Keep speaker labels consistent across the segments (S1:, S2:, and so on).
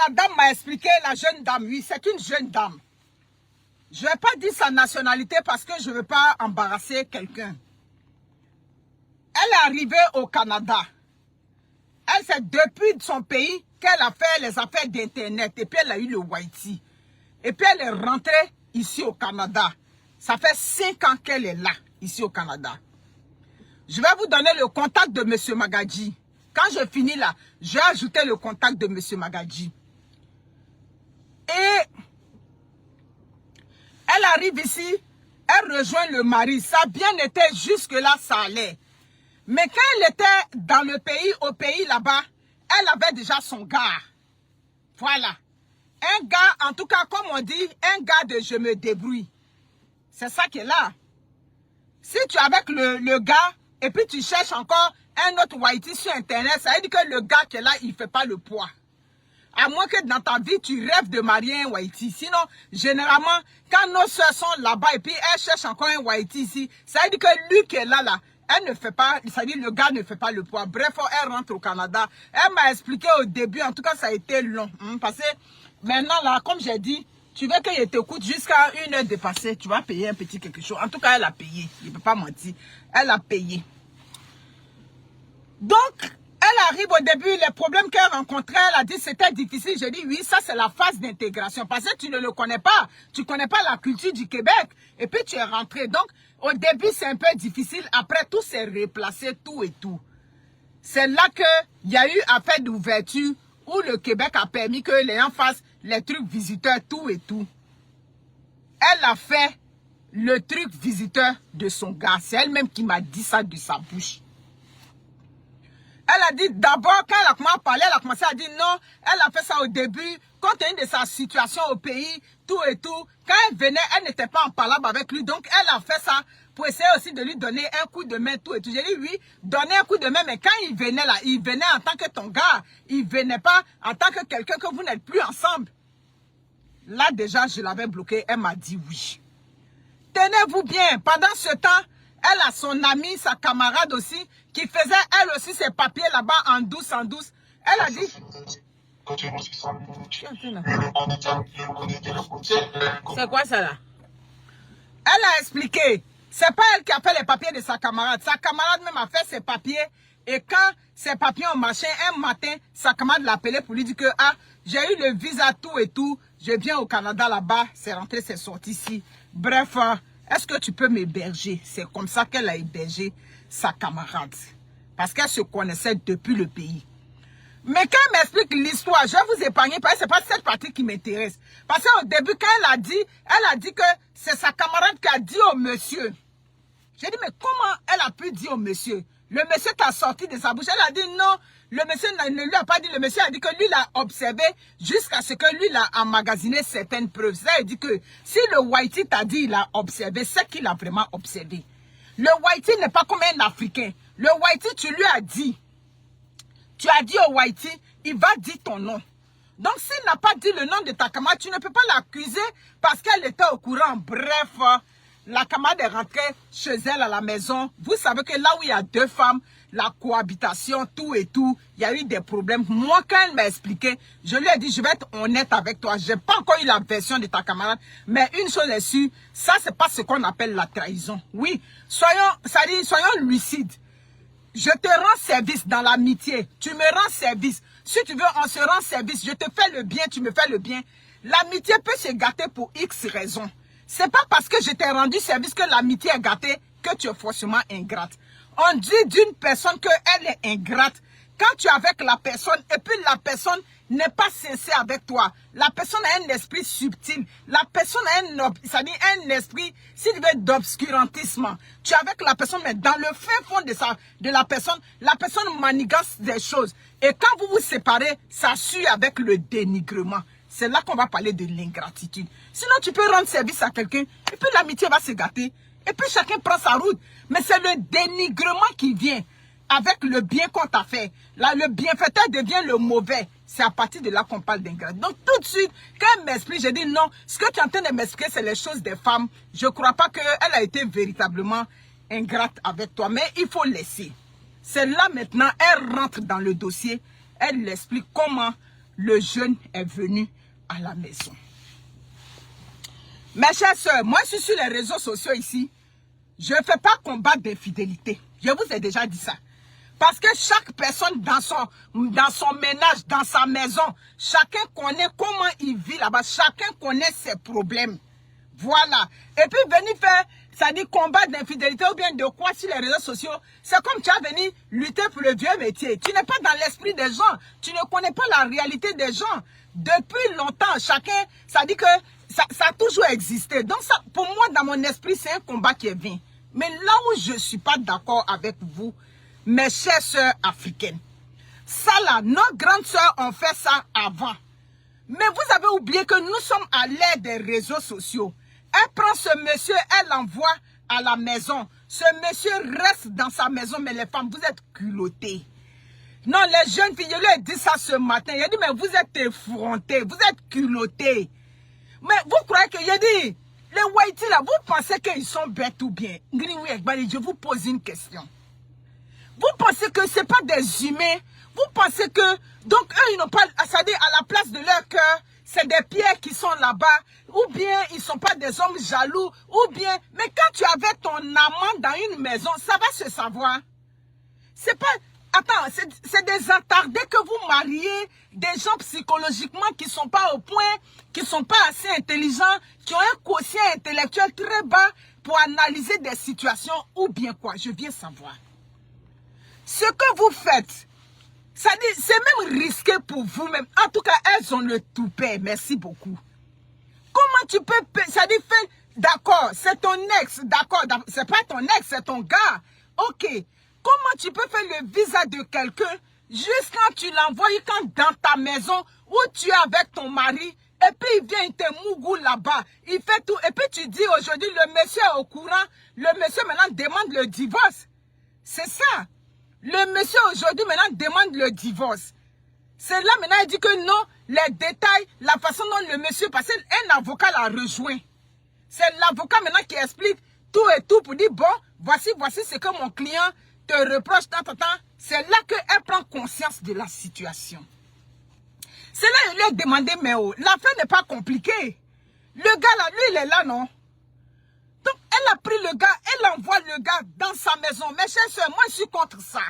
S1: la dame m'a expliqué, la jeune dame, oui, c'est une jeune dame. Je ne vais pas dire sa nationalité parce que je ne veux pas embarrasser quelqu'un. Elle est arrivée au Canada. Elle, c'est depuis son pays qu'elle a fait les affaires d'Internet. Et puis, elle a eu le Whitey. Et puis, elle est rentrée ici au Canada. Ça fait 5 ans qu'elle est là, ici au Canada. Je vais vous donner le contact de M. Magadji. Quand je finis là, je vais ajouter le contact de M. Magadji. Et elle arrive ici, elle rejoint le mari. Ça a bien été jusque-là, ça allait. Mais quand elle était dans le pays, au pays là-bas, elle avait déjà son gars. Voilà. Un gars, en tout cas, comme on dit, un gars de je me débrouille. C'est ça qui est là. Si tu es avec le gars, et puis tu cherches encore un autre whitey sur Internet, ça veut dire que le gars qui est là, il ne fait pas le poids. À moins que dans ta vie, tu rêves de marier un whitey. Sinon, généralement, quand nos soeurs sont là-bas et puis elles cherchent encore un whitey ici, ça veut dire que lui qui est là, elle ne fait pas, ça veut dire le gars ne fait pas le poids. Bref, elle rentre au Canada. Elle m'a expliqué au début, en tout cas, ça a été long. Parce que maintenant, là, comme j'ai dit, tu veux qu'il t'écoute jusqu'à 1 heure dépassée, tu vas payer un petit quelque chose. En tout cas, elle a payé. Je ne peux pas mentir. Elle a payé. Donc, elle arrive au début, les problèmes qu'elle rencontrait, elle a dit c'était difficile. J'ai dit oui, ça c'est la phase d'intégration. Parce que tu ne le connais pas. Tu ne connais pas la culture du Québec. Et puis tu es rentré. Donc, au début, c'est un peu difficile. Après, tout s'est replacé, tout et tout. C'est là qu'il y a eu affaire d'ouverture où le Québec a permis que les gens fassent les trucs visiteurs, tout et tout. Elle a fait le truc visiteur de son gars. C'est elle-même qui m'a dit ça de sa bouche. Elle a dit d'abord, quand elle a commencé à parler, elle a commencé à dire non, elle a fait ça au début, compte tenu de sa situation au pays, tout et tout. Quand elle venait, elle n'était pas en palabre avec lui, donc elle a fait ça pour essayer aussi de lui donner un coup de main, tout et tout. J'ai dit oui, donner un coup de main, mais quand il venait là, il venait en tant que ton gars, il venait pas en tant que quelqu'un que vous n'êtes plus ensemble. Là déjà, je l'avais bloqué, elle m'a dit oui. Tenez-vous bien, pendant ce temps, elle a son amie, sa camarade aussi, qui faisait elle aussi ses papiers là-bas en douce, en douce. Elle a dit... C'est quoi ça là? Elle a expliqué. C'est pas elle qui a fait les papiers de sa camarade. Sa camarade même a fait ses papiers. Et quand ses papiers ont marché, un matin, sa camarade l'a appelé pour lui dire que ah, j'ai eu le visa, tout et tout. Je viens au Canada là-bas. C'est rentré, c'est sorti ici. Bref, est-ce que tu peux m'héberger? C'est comme ça qu'elle a hébergé sa camarade. Parce qu'elle se connaissait depuis le pays. Mais quand elle m'explique l'histoire, je vais vous épargner parce que ce n'est pas cette partie qui m'intéresse. Parce qu'au début, quand elle a dit que c'est sa camarade qui a dit au monsieur. J'ai dit, mais comment elle a pu dire au monsieur? Le monsieur t'a sorti de sa bouche. Elle a dit non, le monsieur ne lui a pas dit. Le monsieur a dit que lui l'a observé jusqu'à ce que lui l'a emmagasiné certaines preuves. Ça veut dire que si le whitey t'a dit il a observé, c'est qu'il a vraiment observé. Le whitey n'est pas comme un Africain. Le whitey, tu lui as dit. Tu as dit au whitey, il va dire ton nom. Donc, s'il n'a pas dit le nom de ta camarade, tu ne peux pas l'accuser parce qu'elle était au courant. Bref, la camarade est rentrée chez elle à la maison. Vous savez que là où il y a 2 femmes, la cohabitation, tout et tout, il y a eu des problèmes. Moi, quand elle m'a expliqué, je lui ai dit, je vais être honnête avec toi. Je n'ai pas encore eu la version de ta camarade. Mais une chose est sûre, ça, c'est pas ce qu'on appelle la trahison. Oui, soyons lucides. Je te rends service dans l'amitié. Tu me rends service. Si tu veux, on se rend service. Je te fais le bien, tu me fais le bien. L'amitié peut se gâter pour X raisons. C'est pas parce que je t'ai rendu service que l'amitié est gâtée que tu es forcément ingrate. On dit d'une personne qu'elle est ingrate quand tu es avec la personne et puis la personne n'est pas sincère avec toi. La personne a un esprit subtil. La personne a un esprit, s'il veut, d'obscurantisme. Tu es avec la personne, mais dans le fin fond de la personne manigance des choses. Et quand vous vous séparez, ça suit avec le dénigrement. C'est là qu'on va parler de l'ingratitude. Sinon, tu peux rendre service à quelqu'un et puis l'amitié va se gâter. Et puis chacun prend sa route. Mais c'est le dénigrement qui vient avec le bien qu'on t'a fait. Là, le bienfaiteur devient le mauvais. C'est à partir de là qu'on parle d'ingrat. Donc tout de suite, quand elle m'explique, j'ai dit non, ce que tu es en train de m'expliquer, c'est les choses des femmes. Je ne crois pas qu'elle a été véritablement ingrate avec toi. Mais il faut laisser. C'est là maintenant, elle rentre dans le dossier. Elle explique comment le jeune est venu à la maison. Mes chères sœurs, moi je suis sur les réseaux sociaux ici. Je ne fais pas combat d'infidélité. Je vous ai déjà dit ça. Parce que chaque personne dans son ménage, dans sa maison, chacun connaît comment il vit là-bas. Chacun connaît ses problèmes. Voilà. Et puis venir faire, ça dit combat d'infidélité ou bien de quoi sur les réseaux sociaux. C'est comme tu as venu lutter pour le vieux métier. Tu n'es pas dans l'esprit des gens. Tu ne connais pas la réalité des gens. Depuis longtemps, chacun, ça dit que ça a toujours existé. Donc ça, pour moi, dans mon esprit, c'est un combat qui vient. Mais là où je ne suis pas d'accord avec vous, mes chères sœurs africaines, ça là, nos grandes sœurs ont fait ça avant. Mais vous avez oublié que nous sommes à l'ère des réseaux sociaux. Elle prend ce monsieur, elle l'envoie à la maison. Ce monsieur reste dans sa maison, mais les femmes, vous êtes culottées. Non, les jeunes filles, je leur ai dit ça ce matin. Il a dit, mais vous êtes effrontés, vous êtes culottés. Mais vous croyez que, j'ai dit, les Whitey là, vous pensez qu'ils sont bêtes ou bien? Je vous pose une question. Vous pensez que ce n'est pas des humains? Vous pensez que, donc eux, ils n'ont pas, c'est-à-dire à la place de leur cœur, c'est des pierres qui sont là-bas, ou bien ils ne sont pas des hommes jaloux, ou bien, mais quand tu avais ton amant dans une maison, ça va se savoir. C'est pas, attends, c'est des attardés que vous mariez, des gens psychologiquement qui ne sont pas au point, qui ne sont pas assez intelligents, qui ont un quotient intellectuel très bas pour analyser des situations, ou bien quoi, je viens savoir. Ce que vous faites, c'est même risqué pour vous-même. En tout cas, elles ont le toupet. Merci beaucoup. Comment tu peux... Ça dit, d'accord, c'est ton ex. D'accord, c'est pas ton ex, c'est ton gars. Ok. Comment tu peux faire le visa de quelqu'un juste quand tu l'envoies, quand dans ta maison où tu es avec ton mari, et puis il vient, il te mougou là-bas. Il fait tout. Et puis tu dis aujourd'hui, le monsieur est au courant. Le monsieur maintenant demande le divorce. C'est ça. Le monsieur aujourd'hui maintenant demande le divorce. C'est là maintenant il dit que non, les détails, la façon dont le monsieur, parce qu'un avocat l'a rejoint. C'est l'avocat maintenant qui explique tout et tout pour dire bon, voici ce que mon client te reproche, c'est là qu'elle prend conscience de la situation. C'est là qu'il lui a demandé, mais oh, l'affaire n'est pas compliquée. Le gars là, lui il est là, non? Donc, elle a pris le gars, elle envoie le gars dans sa maison. Mes chers soeurs, moi, je suis contre ça.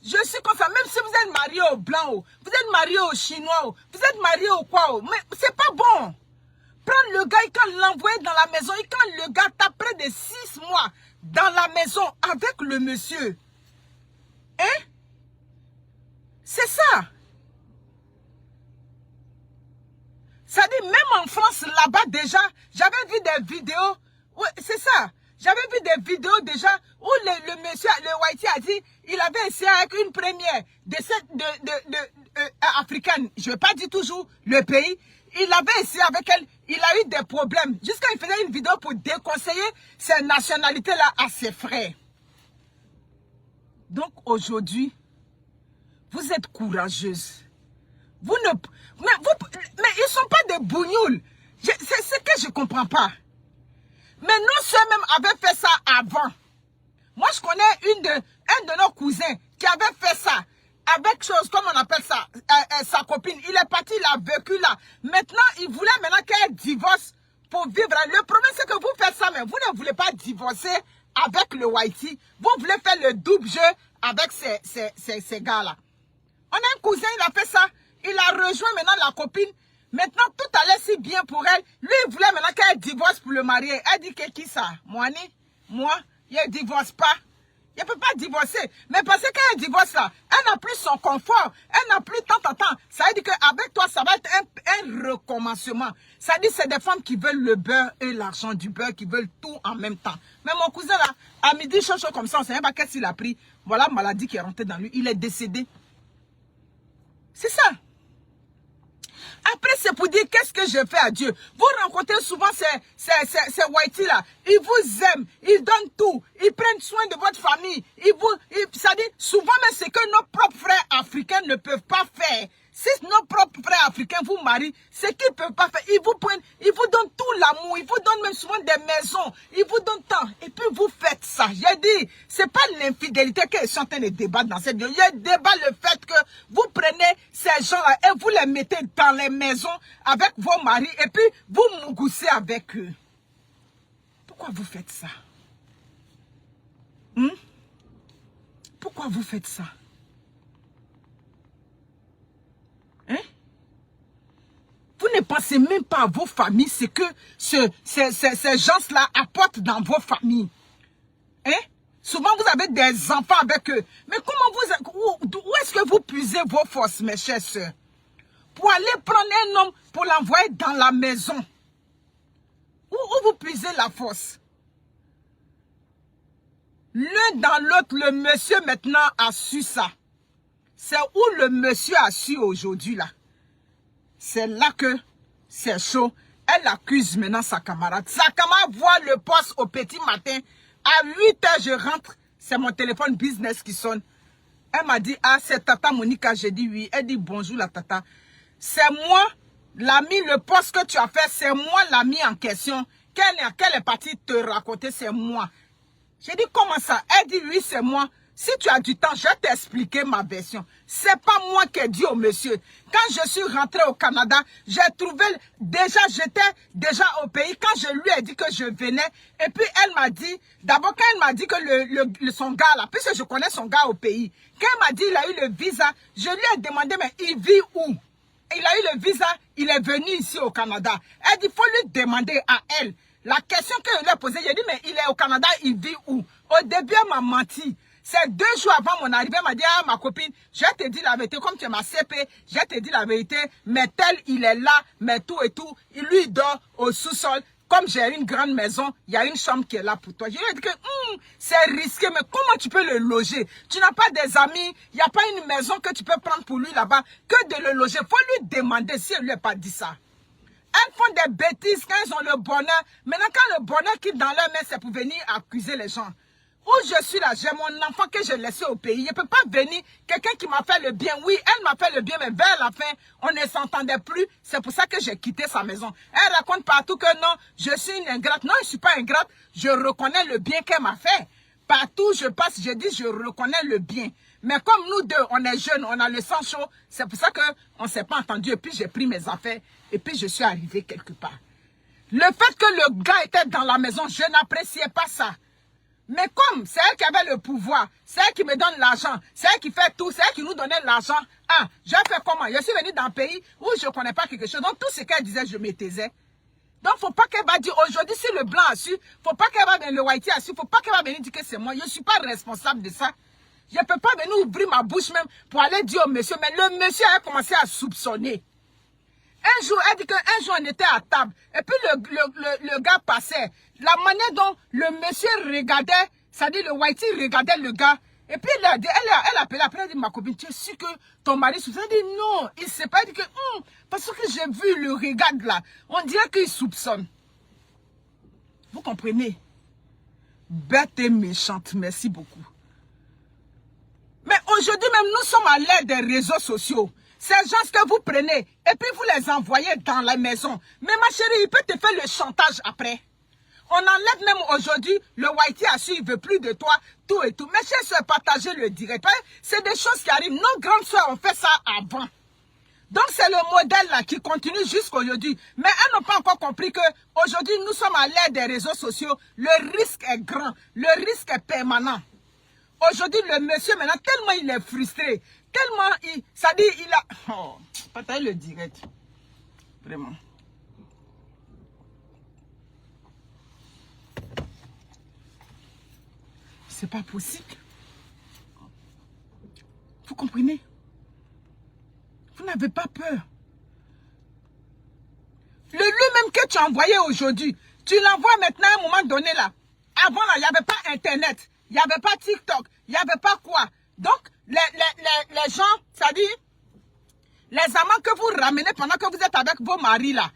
S1: Je suis contre ça. Même si vous êtes marié au blanc, vous êtes marié au chinois, vous êtes marié au quoi, mais c'est pas bon. Prendre le gars, et quand l'envoyer dans la maison, et quand le gars t'a près de 6 mois dans la maison avec le monsieur. Hein? C'est ça. Ça dit, même en France, là-bas déjà, j'avais vu des vidéos. Oui, c'est ça. J'avais vu des vidéos déjà où le monsieur, le Whitey a dit, il avait essayé avec une première africaine. Je ne vais pas dire toujours le pays. Il avait essayé avec elle. Il a eu des problèmes. Jusqu'à il faisait une vidéo pour déconseiller ces nationalités-là à ses frères. Donc aujourd'hui, vous êtes courageuse. Vous ne... Mais ils ne sont pas des bougnoules. C'est ce que je ne comprends pas. Mais nos soeurs même avaient fait ça avant. Moi, je connais un de nos cousins qui avait fait ça. Avec chose, comme on appelle ça, sa copine. Il est parti, il a vécu là. Maintenant, il voulait maintenant qu'elle divorce pour vivre. Le problème, c'est que vous faites ça, mais vous ne voulez pas divorcer avec le Whitey. Vous voulez faire le double jeu avec ces gars-là. On a un cousin, il a fait ça. Il a rejoint maintenant la copine. Maintenant, tout allait si bien pour elle. Lui, il voulait maintenant qu'elle divorce pour le marier. Elle dit que qui ça? Moi, il ne divorce pas. Il ne peut pas divorcer. Mais parce qu'elle divorce là, elle n'a plus son confort. Elle n'a plus tant. Ça veut dire qu'avec toi, ça va être un recommencement. Ça dit que c'est des femmes qui veulent le beurre et l'argent du beurre, qui veulent tout en même temps. Mais mon cousin là, à midi, chaud comme ça, on ne sait pas qu'est-ce qu'il a pris. Voilà la maladie qui est rentrée dans lui. Il est décédé. C'est ça. Après, c'est pour dire qu'est-ce que je fais à Dieu. Vous rencontrez souvent ces Whitey là. Ils vous aiment, ils donnent tout, ils prennent soin de votre famille. Ça dit, souvent, mais c'est que nos propres frères africains ne peuvent pas faire. Si nos propres frères africains vous marient, ce qu'ils ne peuvent pas faire, ils vous prennent, ils vous donnent tout l'amour, ils vous donnent même souvent des maisons, ils vous donnent tant. Et puis vous faites ça. J'ai dit, c'est pas l'infidélité qu'ils sont en train de débattre dans cette vidéo. Je débat le fait que vous prenez ces gens-là et vous les mettez dans les maisons avec vos maris et puis vous mougoussez avec eux. Pourquoi vous faites ça? Pourquoi vous faites ça? Hein? Vous ne pensez même pas à vos familles, ce que ces gens-là apportent dans vos familles. Hein? Souvent, vous avez des enfants avec eux. Mais comment où est-ce que vous puisez vos forces, mes chers sœurs? Pour aller prendre un homme, pour l'envoyer dans la maison. Où vous puisez la force? L'un dans l'autre, le monsieur maintenant a su ça. C'est où le monsieur a su aujourd'hui là. C'est là que c'est chaud. Elle accuse maintenant sa camarade. Sa camarade voit le poste au petit matin. À 8 h, je rentre. C'est mon téléphone business qui sonne. Elle m'a dit, ah, c'est Tata Monica. J'ai dit oui. Elle dit, bonjour la Tata. C'est moi, l'ami, le poste que tu as fait, c'est moi l'ami en question. Qu'elle est partie te raconter, c'est moi. J'ai dit, comment ça? Elle dit, oui, c'est moi. Si tu as du temps, je vais t'expliquer ma version. C'est pas moi qui ai dit au monsieur. Quand je suis rentrée au Canada, j'ai trouvé, j'étais déjà au pays. Quand je lui ai dit que je venais, et puis elle m'a dit, d'abord quand elle m'a dit que son gars là, puisque je connais son gars au pays, quand elle m'a dit il a eu le visa, je lui ai demandé, mais il vit où? Il a eu le visa, il est venu ici au Canada. Elle dit, il faut lui demander à elle. La question que je lui ai posée, j'ai dit, mais il est au Canada, il vit où? Au début, elle m'a menti. C'est 2 jours avant mon arrivée, elle m'a dit, ah, ma copine, je te dis la vérité, comme tu es ma CP, je te dis la vérité, mais tel, il est là, mais tout et tout, lui, il dort au sous-sol. Comme j'ai une grande maison, il y a une chambre qui est là pour toi. Je lui ai dit que c'est risqué, mais comment tu peux le loger? Tu n'as pas des amis, il n'y a pas une maison que tu peux prendre pour lui là-bas, que de le loger. Il faut lui demander si elle ne lui a pas dit ça. Elles font des bêtises quand elles ont le bonheur. Maintenant, quand le bonheur quitte dans leur main, c'est pour venir accuser les gens. Où je suis là, j'ai mon enfant que j'ai laissé au pays. Je ne peux pas venir, quelqu'un qui m'a fait le bien. Oui, elle m'a fait le bien, mais vers la fin, on ne s'entendait plus. C'est pour ça que j'ai quitté sa maison. Elle raconte partout que non, je suis une ingrate. Non, je ne suis pas ingrate. Je reconnais le bien qu'elle m'a fait. Partout où je passe, je dis, je reconnais le bien. Mais comme nous deux, on est jeunes, on a le sang chaud, c'est pour ça qu'on ne s'est pas entendu. Et puis, j'ai pris mes affaires et puis je suis arrivée quelque part. Le fait que le gars était dans la maison, je n'appréciais pas ça. Mais comme c'est elle qui avait le pouvoir, c'est elle qui me donne l'argent, c'est elle qui fait tout, c'est elle qui nous donnait l'argent. Ah, je fais comment? Je suis venue dans un pays où je ne connais pas quelque chose. Donc, tout ce qu'elle disait, je me taisais. Donc, il ne faut pas qu'elle va dire aujourd'hui, si le blanc a su, il ne faut pas qu'elle va venir, le whitey a su, il ne faut pas qu'elle va venir dire que c'est moi. Je ne suis pas responsable de ça. Je ne peux pas venir ouvrir ma bouche même pour aller dire au monsieur. Mais le monsieur a commencé à soupçonner. Un jour, elle dit qu'un jour, on était à table. Et puis, le gars passait. La manière dont le monsieur regardait, c'est-à-dire le whitey regardait le gars. Et puis, elle appelait après, elle dit, ma copine, tu es sûre que ton mari soupçonne? Elle dit, non, il ne sait pas. Elle dit que, parce que j'ai vu le regard là. On dirait qu'il soupçonne. Vous comprenez? Bête et méchante, merci beaucoup. Mais aujourd'hui même, nous sommes à l'ère des réseaux sociaux. Ces gens que vous prenez et puis vous les envoyez dans la maison. Mais ma chérie, il peut te faire le chantage après. On enlève même aujourd'hui, le whitey a su, il ne veut plus de toi, tout et tout. Mais chez sœurs, partagez le direct. C'est des choses qui arrivent. Nos grandes soeurs ont fait ça avant. Donc c'est le modèle là qui continue jusqu'à aujourd'hui. Mais elles n'ont pas encore compris que aujourd'hui nous sommes à l'ère des réseaux sociaux. Le risque est grand, le risque est permanent. Aujourd'hui, le monsieur, maintenant, tellement il est frustré, tellement ça dit, il a... Oh, partagez le direct. Vraiment. C'est pas possible. Vous comprenez? Vous n'avez pas peur. Le lui-même que tu as envoyé aujourd'hui, tu l'envoies maintenant à un moment donné là. Avant là, il n'y avait pas Internet. Il n'y avait pas TikTok, il n'y avait pas quoi. Donc, les gens, c'est-à-dire, les amants que vous ramenez pendant que vous êtes avec vos maris là,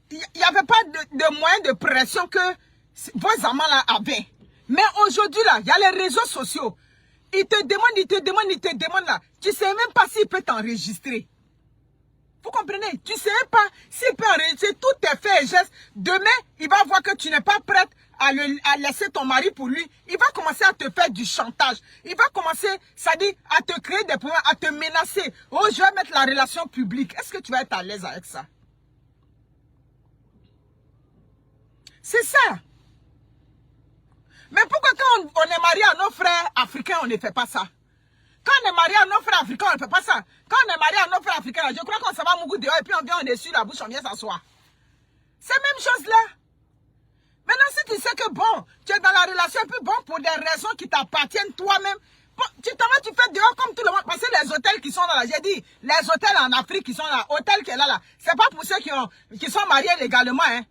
S1: il n'y avait pas de moyen de pression que vos amants là avaient. Mais aujourd'hui là, il y a les réseaux sociaux. Ils te demandent là. Tu ne sais même pas s'il peut t'enregistrer. Vous comprenez? Tu ne sais pas s'il peut enregistrer tous tes faits et gestes. Demain, il va voir que tu n'es pas prête à laisser ton mari pour lui. Il va commencer à te faire du chantage. Il va commencer, ça dit, à te créer des problèmes, à te menacer. Oh, je vais mettre la relation publique. Est-ce que tu vas être à l'aise avec ça? C'est ça. Mais pourquoi quand on est marié à nos frères africains, on ne fait pas ça? Quand on est marié à nos frères africains, on ne fait pas ça. Quand on est marié à nos frères africains, je crois qu'on s'en va beaucoup dehors et puis on vient, on est sur la bouche, on vient s'asseoir. C'est la même chose là. Maintenant, si tu sais que bon, tu es dans la relation et puis bon, pour des raisons qui t'appartiennent toi-même, bon, tu t'en vas, tu fais dehors comme tout le monde. Parce que les hôtels qui sont là, j'ai dit, les hôtels en Afrique qui sont là, hôtel qui est là, c'est pas pour ceux qui sont mariés légalement, hein.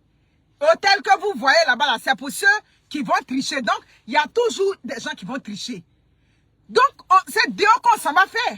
S1: Hôtel que vous voyez là-bas, là, c'est pour ceux qui vont tricher. Donc, il y a toujours des gens qui vont tricher. Donc, c'est dehors qu'on s'en va faire.